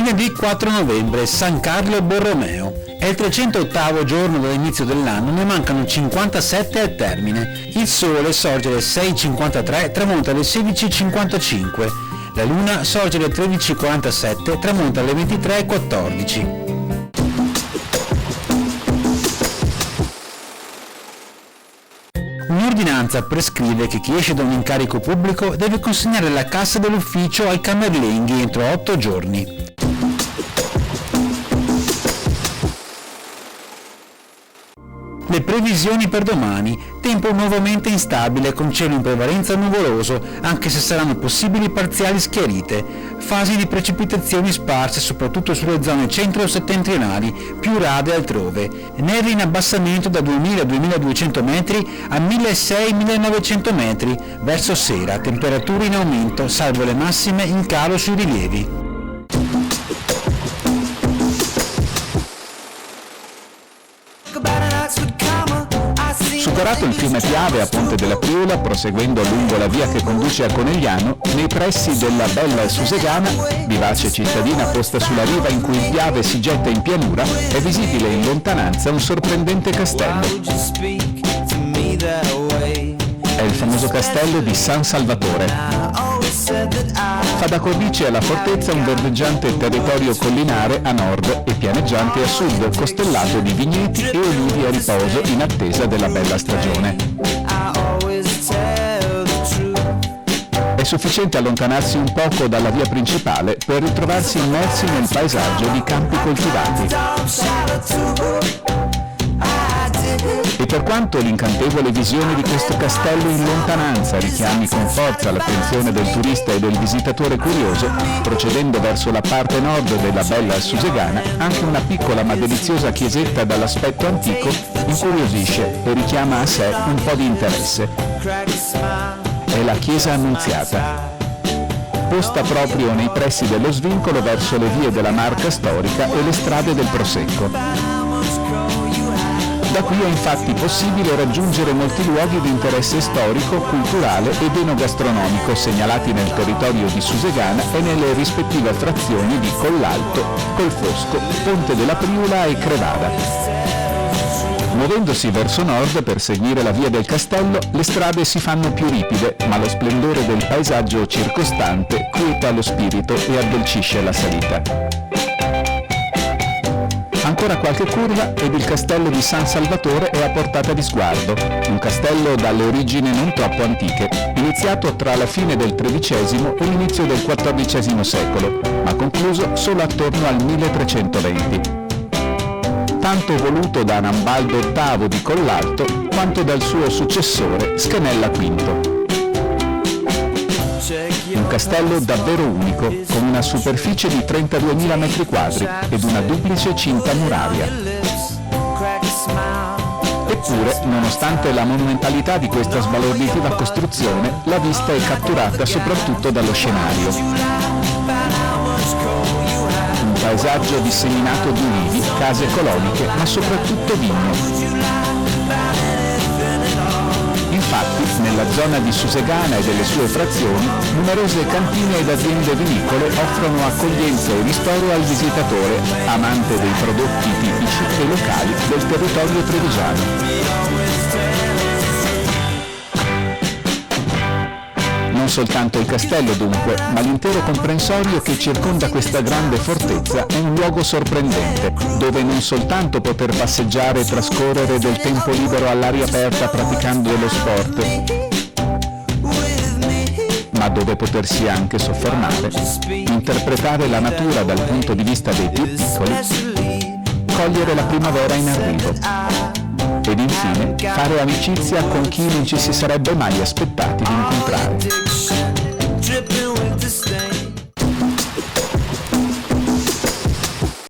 Lunedì 4 novembre, San Carlo Borromeo. È il 308° giorno dall'inizio dell'anno, ne mancano 57 al termine. Il sole sorge alle 6:53, tramonta alle 16:55. La luna sorge alle 13:47, tramonta alle 23:14. Un'ordinanza prescrive che chi esce da un incarico pubblico deve consegnare la cassa dell'ufficio ai camerlinghi entro 8 giorni. Le previsioni per domani: tempo nuovamente instabile con cielo in prevalenza nuvoloso, anche se saranno possibili parziali schiarite, fasi di precipitazioni sparse soprattutto sulle zone centro-settentrionali, più rade altrove, nevi in abbassamento da 2000-2200 metri a 1600-1900 metri, verso sera temperature in aumento salvo le massime in calo sui rilievi. Superato il fiume Piave a Ponte della Priola, proseguendo lungo la via che conduce a Conegliano, nei pressi della Bella Susegana, vivace cittadina posta sulla riva in cui il Piave si getta in pianura, è visibile in lontananza un sorprendente castello. È il famoso castello di San Salvatore. Fa da cornice alla fortezza un verdeggiante territorio collinare a nord e pianeggiante a sud, costellato di vigneti e olivi a riposo in attesa della bella stagione. È sufficiente allontanarsi un poco dalla via principale per ritrovarsi immersi nel paesaggio di campi coltivati. E per quanto l'incantevole visione di questo castello in lontananza richiami con forza l'attenzione del turista e del visitatore curioso, procedendo verso la parte nord della Bella Susegana, anche una piccola ma deliziosa chiesetta dall'aspetto antico incuriosisce e richiama a sé un po' di interesse. È la chiesa Annunziata, posta proprio nei pressi dello svincolo verso le vie della Marca storica e le strade del Prosecco. Da qui è infatti possibile raggiungere molti luoghi di interesse storico, culturale ed enogastronomico segnalati nel territorio di Susegana e nelle rispettive frazioni di Collalto, Colfosco, Ponte della Priola e Crevada. Muovendosi verso nord per seguire la via del castello, le strade si fanno più ripide, ma lo splendore del paesaggio circostante quieta lo spirito e addolcisce la salita. Ancora qualche curva ed il castello di San Salvatore è a portata di sguardo, un castello dalle origini non troppo antiche, iniziato tra la fine del XIII e l'inizio del XIV secolo, ma concluso solo attorno al 1320. Tanto voluto da Nambaldo VIII di Collalto quanto dal suo successore Schenella V. Un castello davvero unico, con una superficie di 32.000 metri quadri ed una duplice cinta muraria. Eppure, nonostante la monumentalità di questa sbalorditiva costruzione, la vista è catturata soprattutto dallo scenario. Un paesaggio disseminato di ulivi, case coloniche, ma soprattutto vigno. Infatti, nella zona di Susegana e delle sue frazioni, numerose cantine ed aziende vinicole offrono accoglienza e ristoro al visitatore, amante dei prodotti tipici e locali del territorio trevigiano. Non soltanto il castello dunque, ma l'intero comprensorio che circonda questa grande fortezza è un luogo sorprendente, dove non soltanto poter passeggiare e trascorrere del tempo libero all'aria aperta praticando dello sport, ma dove potersi anche soffermare, interpretare la natura dal punto di vista dei più piccoli, cogliere la primavera in arrivo ed infine fare amicizia con chi non ci si sarebbe mai aspettati di incontrare.